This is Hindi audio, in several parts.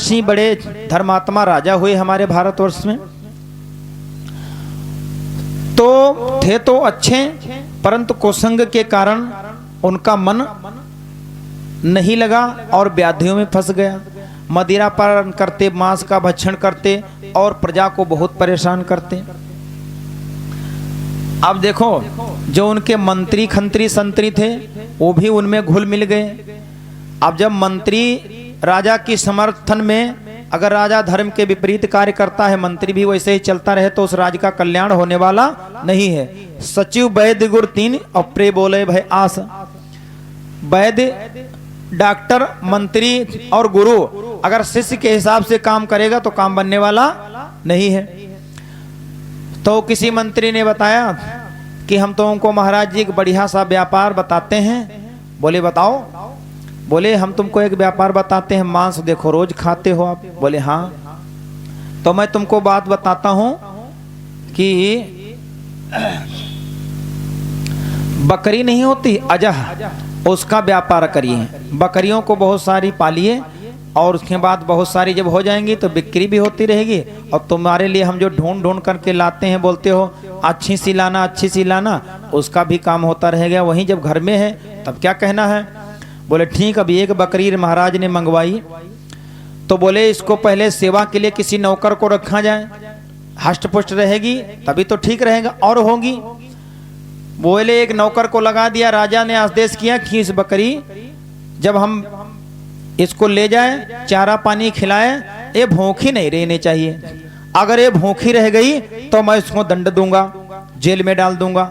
महर्षि बड़े धर्मात्मा राजा हुए हमारे भारतवर्ष में, तो थे तो अच्छे, परंतु कुसंग के कारण उनका मन नहीं लगा और व्याधियों में फंस गया। मदिरा पान करते, मांस का भक्षण करते और प्रजा को बहुत परेशान करते। अब देखो, जो उनके मंत्री खंत्री संतरी थे वो भी उनमें घुल मिल गए। अब जब मंत्री राजा की समर्थन में, अगर राजा धर्म के विपरीत कार्य करता है, मंत्री भी वैसे ही चलता रहे, तो उस राज्य का कल्याण होने वाला नहीं है। सचिव वैद्य गुरु तीन अपरे बोले भय आस। वैद्य, डॉक्टर, मंत्री और गुरु अगर शिष्य के हिसाब से काम करेगा तो काम बनने वाला नहीं है। तो किसी मंत्री ने बताया कि हम तो उनको महाराज जी एक बढ़िया सा व्यापार बताते हैं। बोले बताओ। बोले हम तुमको एक व्यापार बताते हैं, मांस देखो रोज खाते हो आप। बोले हाँ। तो मैं तुमको बात बताता हूं कि बकरी नहीं होती अजह, उसका व्यापार करिए। बकरियों को बहुत सारी पालिए और उसके बाद बहुत सारी जब हो जाएंगी तो बिक्री भी होती रहेगी। और तुम्हारे लिए हम जो ढूंढ ढूंढ करके लाते हैं, बोलते हो अच्छी सी लाना, अच्छी सी लाना, उसका भी काम होता रहेगा। वहीं जब घर में है तब क्या कहना है। बोले ठीक। अब एक बकरी महाराज ने मंगवाई, तो बोले इसको पहले सेवा के लिए किसी नौकर को रखा जाए, हष्ट पुष्ट रहेगी तभी तो ठीक रहेगा और होगी। बोले एक नौकर को लगा दिया। राजा ने आदेश किया कि इस बकरी जब हम इसको ले जाए, चारा पानी खिलाए, ये भूखी नहीं रहनी चाहिए। अगर ये भूखी रह गई तो मैं इसको दंड दूंगा, जेल में डाल दूंगा।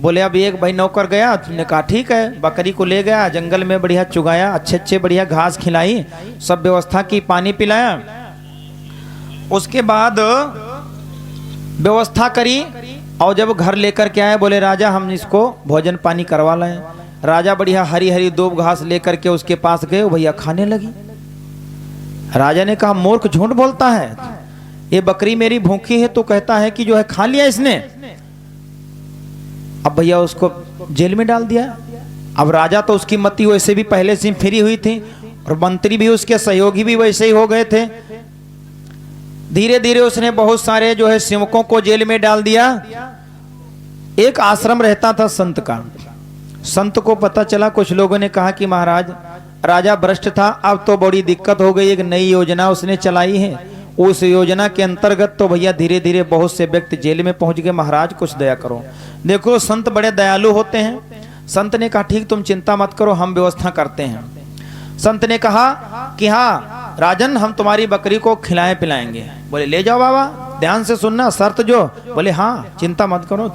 बोले अब एक भाई नौकर गया, तुमने कहा ठीक है, बकरी को ले गया, जंगल में बढ़िया चुगाया, अच्छे अच्छे बढ़िया घास खिलाई, सब व्यवस्था की, पानी पिलाया। उसके बाद व्यवस्था करी और जब घर लेकर के आए, बोले राजा हम इसको भोजन पानी करवा लाए। राजा बढ़िया हरी हरी दूब घास लेकर के उसके पास गए, भैया खाने लगी। राजा ने कहा मूर्ख झूठ बोलता है, ये बकरी मेरी भूखी है तो कहता है कि जो है खा लिया इसने। अब भैया उसको जेल में डाल दिया। अब राजा तो उसकी मति वैसे भी पहले से फिरी हुई थी और मंत्री भी उसके सहयोगी भी वैसे ही हो गए थे। धीरे धीरे उसने बहुत सारे जो है सेवकों को जेल में डाल दिया। एक आश्रम रहता था संत का। संत को पता चला, कुछ लोगों ने कहा कि महाराज राजा भ्रष्ट था, अब तो बड़ी दिक्कत हो गई, एक नई योजना उसने चलाई है। उस योजना के अंतर्गत तो भैया धीरे धीरे बहुत से व्यक्ति जेल में पहुंच गए। महाराज कुछ दया करो। देखो संत बड़े दयालु होते हैं। संत ने कहा ठीक, तुम चिंता मत करो, हम व्यवस्था करते हैं। संत ने कहा कि हाँ राजन, हम तुम्हारी बकरी को खिलाएं पिलाएंगे। बोले ले जाओ बाबा, ध्यान से सुनना, शर्त जो। बोले हाँ चिंता मत करो।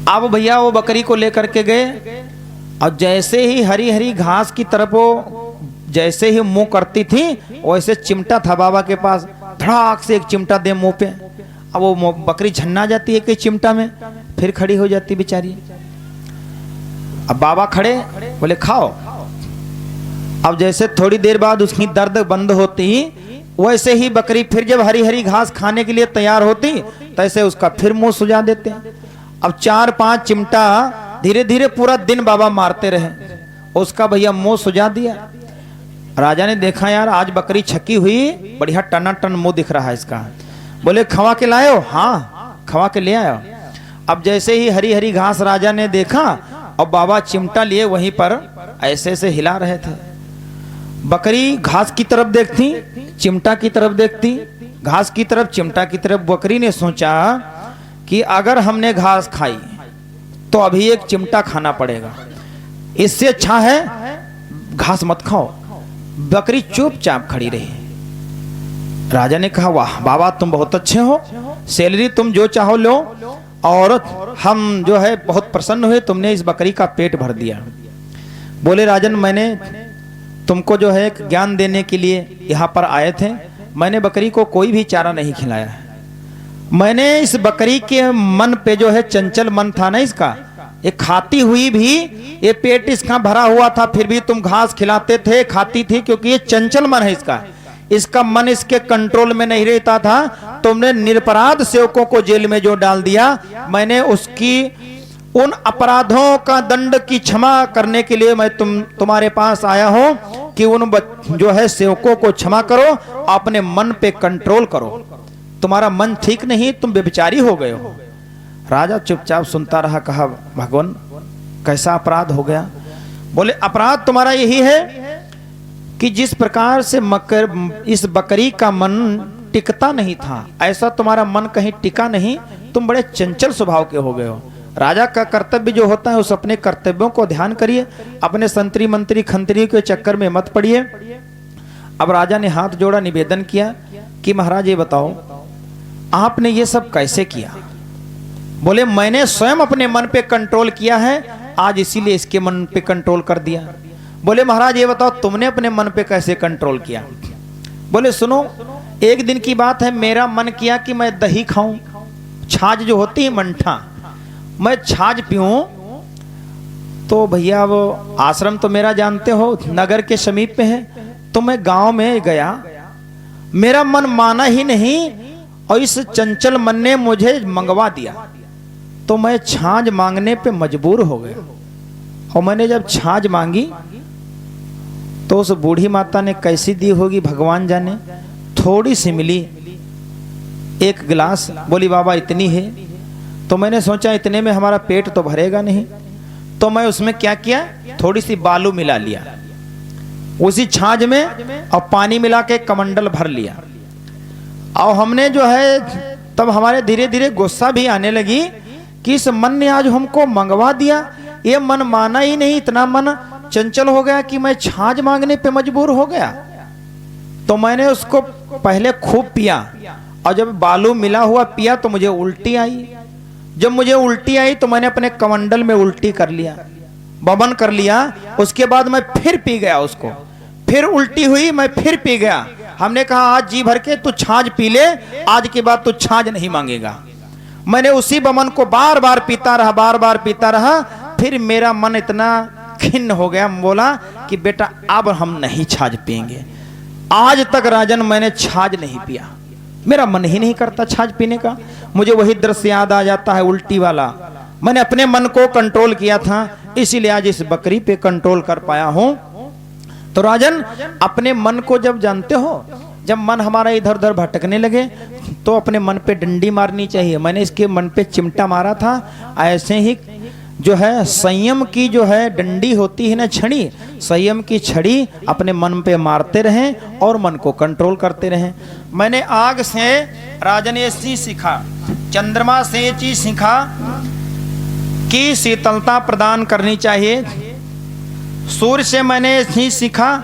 अब भैया वो बकरी को लेकर के गए और जैसे ही हरी हरी घास की तरफ वो जैसे ही मुंह करती थी, वैसे चिमटा था बाबा के पास, धड़ाक से एक चिमटा दे मुंह पे। अब वो बकरी झन्ना जाती है कि चिमटा में, फिर खड़ी हो जाती बेचारी। अब बाबा खड़े, बोले खाओ। अब जैसे थोड़ी देर बाद उसकी दर्द बंद होती, वैसे ही बकरी फिर जब हरी हरी घास खाने के लिए तैयार होती, तैसे उसका फिर मुंह सुजा देते। अब 4-5 चिमटा धीरे धीरे पूरा दिन बाबा मारते रहे, उसका भैया मुंह सुजा दिया। राजा ने देखा यार आज बकरी छकी हुई, बढ़िया टनाटन मुंह दिख रहा है इसका। बोले खवा के लाए हो? हाँ खवा के ले आयो। अब जैसे ही हरी हरी घास राजा ने देखा और बाबा चिमटा लिए वहीं पर ऐसे ऐसे हिला रहे थे। बकरी घास की तरफ देखती, चिमटा की तरफ देखती, घास की तरफ चिमटा की तरफ। बकरी ने सोचा कि अगर हमने घास खाई तो अभी एक चिमटा खाना पड़ेगा, इससे अच्छा है घास मत खाओ। बकरी चुपचाप खड़ी रही। राजा ने कहा वाह बाबा तुम बहुत अच्छे हो, सैलरी तुम जो चाहो लो, और हम जो है बहुत प्रसन्न हुए, तुमने इस बकरी का पेट भर दिया। बोले राजन मैंने तुमको जो है ज्ञान देने के लिए यहाँ पर आए थे, मैंने बकरी को कोई भी चारा नहीं खिलाया है। मैंने इस बकरी के मन पे जो है चंचल मन था ना इसका, ये खाती हुई भी, ये पेट इसका भरा हुआ था फिर भी तुम घास खिलाते थे, खाती थी, क्योंकि ये चंचल मन है इसका। इसका मन इसके कंट्रोल में नहीं रहता था। तुमने निरपराध सेवकों को जेल में जो डाल दिया, मैंने उसकी उन अपराधों का दंड की क्षमा करने के लिए मैं तुम्हारे पास आया हूं। कि उन जो है सेवकों को क्षमा करो, अपने मन पे कंट्रोल करो, तुम्हारा मन ठीक नहीं, तुम व्यभिचारी हो गए हो। राजा चुपचाप सुनता रहा। कहा भगवान कैसा अपराध हो गया? बोले अपराध तुम्हारा यही है कि जिस प्रकार से इस बकरी का मन टिकता नहीं था, ऐसा तुम्हारा मन कहीं टिका नहीं, तुम बड़े चंचल स्वभाव के हो गए हो। राजा का कर्तव्य जो होता है उस अपने कर्तव्यों को ध्यान करिए, अपने संतरी मंत्री खंतरी के चक्कर में मत पड़िए। अब राजा ने हाथ जोड़ा, निवेदन किया कि महाराज ये बताओ आपने ये सब कैसे किया? बोले मैंने स्वयं अपने मन पे कंट्रोल किया है, आज इसीलिए इसके मन पे कंट्रोल कर दिया। बोले महाराज ये बताओ तुमने अपने मन पे कैसे कंट्रोल किया? बोले सुनो, एक दिन की बात है, मेरा मन किया कि मैं दही खाऊं, छाछ जो होती है मंठा, मैं छाछ पीऊं। तो भैया वो आश्रम तो मेरा जानते हो नगर के समीप में है, तो मैं गांव में गया, मेरा मन माना ही नहीं और इस चंचल मन ने मुझे मंगवा दिया, तो मैं छाछ मांगने पे मजबूर हो गया। और मैंने जब छाछ मांगी तो उस बूढ़ी माता ने कैसी दी होगी भगवान जाने, थोड़ी सी मिली, एक गिलास। बोली बाबा इतनी है। तो मैंने सोचा इतने में हमारा पेट तो भरेगा नहीं, तो मैं उसमें क्या किया, थोड़ी सी बालू मिला लिया उसी छाछ में और पानी मिला के कमंडल भर लिया। और हमने जो है तब हमारे धीरे धीरे गुस्सा भी आने लगी कि इस मन ने आज हमको मंगवा दिया, ये मन माना ही नहीं, इतना मन चंचल हो गया कि मैं छाछ मांगने पे मजबूर हो गया। तो मैंने उसको पहले खूब पिया और जब बालू मिला हुआ पिया तो मुझे उल्टी आई। जब मुझे उल्टी आई तो मैंने अपने कमंडल में उल्टी कर लिया, बमन कर लिया। उसके बाद मैं फिर पी गया उसको, फिर उल्टी हुई, मैं फिर पी गया। हमने कहा आज जी भर के तू छाछ पी ले, आज के बाद तू छाछ नहीं मांगेगा। मैंने उसी बमन को बार बार पीता रहा, बार बार पीता रहा। फिर मेरा मन इतना खिन्न हो गया, बोला कि बेटा अब हम नहीं छाछ पिएंगे। आज तक राजन मैंने छाछ नहीं पिया, मेरा मन ही नहीं करता छाछ पीने का। मुझे वही दृश्य याद आ जाता है उल्टी वाला। मैंने अपने मन को कंट्रोल किया था, इसीलिए आज इस बकरी पे कंट्रोल कर पाया हूं। तो राजन अपने मन को जब जानते हो, जब मन हमारा इधर उधर भटकने लगे तो अपने मन पे डंडी मारनी चाहिए। मैंने इसके मन पे चिमटा मारा था। ऐसे ही जो है संयम की जो है डंडी होती है ना, छड़ी, संयम की छड़ी अपने मन पे मारते रहें और मन को कंट्रोल करते रहें। मैंने आग से राजन ये चीज सीखा, चंद्रमा से ये चीज सीखा कि शीतलता प्रदान करनी चाहिए। सूर्य से मैंने ये चीज सीखा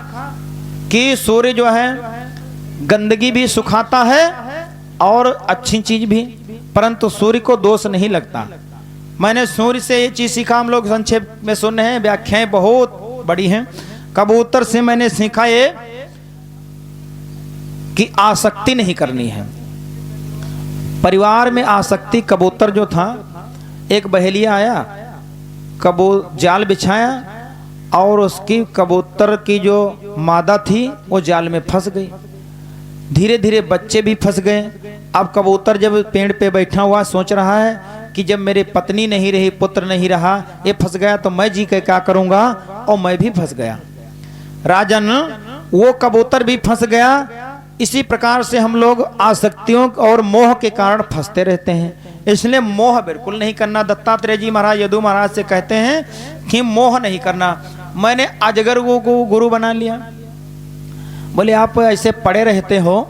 कि सूर्य जो है गंदगी भी सुखाता है और अच्छी चीज भी, परंतु सूर्य को दोष नहीं लगता। मैंने सूर्य से ये चीज सीखा, हम लोग संक्षेप में सुन रहे हैं, व्याख्याएं बहुत बड़ी हैं। कबूतर से मैंने सीखा ये कि आसक्ति नहीं करनी है। परिवार में आसक्ति, कबूतर जो था, एक बहेलिया आया, जाल बिछाया और उसकी कबूतर की जो मादा थी वो जाल में फंस गई। धीरे धीरे बच्चे भी फंस गए। अब कबूतर जब पेड़ पे बैठा हुआ सोच रहा है कि जब मेरे पत्नी नहीं रही, पुत्र नहीं रहा, ये फंस गया तो मैं जी के क्या करूंगा, और मैं भी फंस गया। राजन वो कबूतर भी फंस गया। इसी प्रकार से हम लोग आसक्तियों और मोह के कारण फंसते रहते हैं। इसलिए मोह बिल्कुल नहीं करना। दत्तात्रेय जी महाराज यदु महाराज से कहते हैं कि मोह नहीं करना। मैंने अजगर को गुरु बना लिया। बोले आप ऐसे पड़े रहते हो,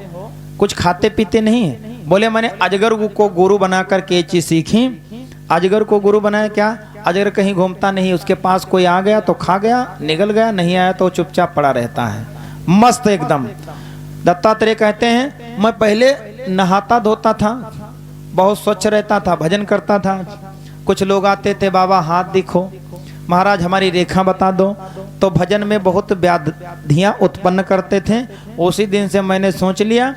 कुछ खाते पीते नहीं? बोले मैंने अजगर को गुरु बना करके ये चीज सीखी। अजगर को गुरु बनाया क्या? अजगर कहीं घूमता नहीं, उसके पास कोई आ गया तो खा गया, निगल गया, नहीं आया तो चुपचाप पड़ा रहता है, मस्त एकदम। दत्तात्रेय कहते हैं मैं पहले नहाता धोता था, बहुत स्वच्छ रहता था, भजन करता था। कुछ लोग आते थे, बाबा हाथ दिखो, महाराज हमारी रेखा बता दो, तो भजन में बहुत व्याधियां उत्पन्न करते थे। उसी दिन से मैंने सोच लिया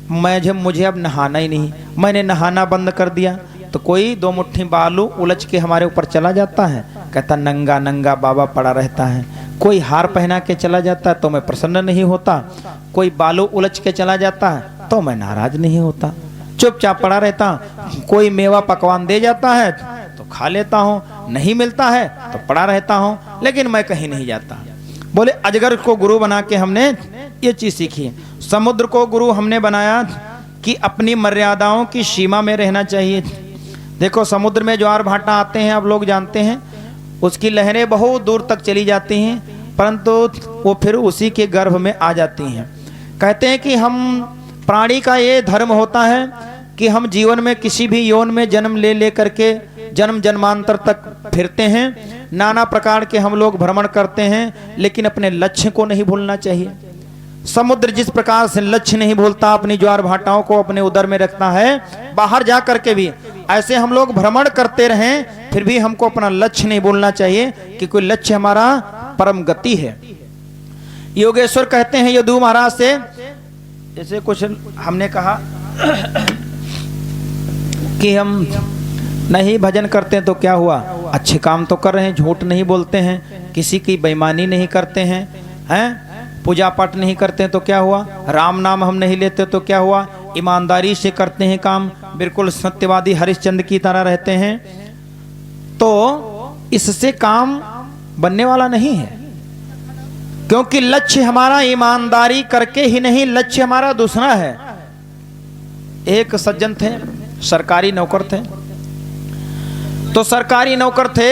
मुझे अब नहाना ही नहीं। मैंने नहाना बंद कर दिया। तो कोई दो मुट्ठी बालू उलझ के हमारे ऊपर चला जाता है, कहता नंगा नंगा बाबा पड़ा रहता है। कोई हार पहना के चला जाता है तो मैं प्रसन्न नहीं होता, कोई बालू उलझ के चला जाता है तो मैं नाराज नहीं होता, चुपचाप पड़ा रहता। कोई मेवा पकवान दे जाता है तो खा लेता हूँ, नहीं मिलता है तो पड़ा रहता हूँ, लेकिन मैं कहीं नहीं जाता। बोले अजगर को गुरु बना के हमने ये चीज सीखी है। समुद्र को गुरु हमने बनाया कि अपनी मर्यादाओं की सीमा में रहना चाहिए। देखो समुद्र में ज्वार भाटा आते हैं, आप लोग जानते हैं, उसकी लहरें बहुत दूर तक चली जाती हैं, परंतु वो फिर उसी के गर्भ में आ जाती हैं। कहते हैं कि हम प्राणी का ये धर्म होता है कि हम जीवन में किसी भी यौन में जन्म ले करके जन्म जन्मांतर तक फिरते हैं, नाना प्रकार के हम लोग भ्रमण करते हैं, लेकिन अपने लक्ष्य को नहीं भूलना चाहिए। समुद्र जिस प्रकार से लक्ष्य नहीं भूलता, अपनी ज्वार भाटाओं को अपने उदर में रखता है, बाहर जा करके भी ऐसे हम लोग भ्रमण करते रहें, फिर भी हमको अपना लक्ष्य नहीं भूलना चाहिए कि कोई लक्ष्य हमारा परम गति है। योगेश्वर कहते हैं यदु महाराज से, जैसे कुछ हमने कहा कि हम नहीं भजन करते हैं तो क्या हुआ, अच्छे काम तो कर रहे हैं, झूठ नहीं बोलते हैं, किसी की बेईमानी नहीं करते हैं, पूजा पाठ नहीं करते हैं तो क्या हुआ, राम नाम हम नहीं लेते तो क्या हुआ, ईमानदारी से करते हैं काम, बिल्कुल सत्यवादी हरिश्चंद्र की तरह रहते हैं, तो इससे काम बनने वाला नहीं है। क्योंकि लक्ष्य हमारा ईमानदारी करके ही नहीं, लक्ष्य हमारा दूसरा है। एक सज्जन थे, सरकारी नौकर थे, तो सरकारी नौकर थे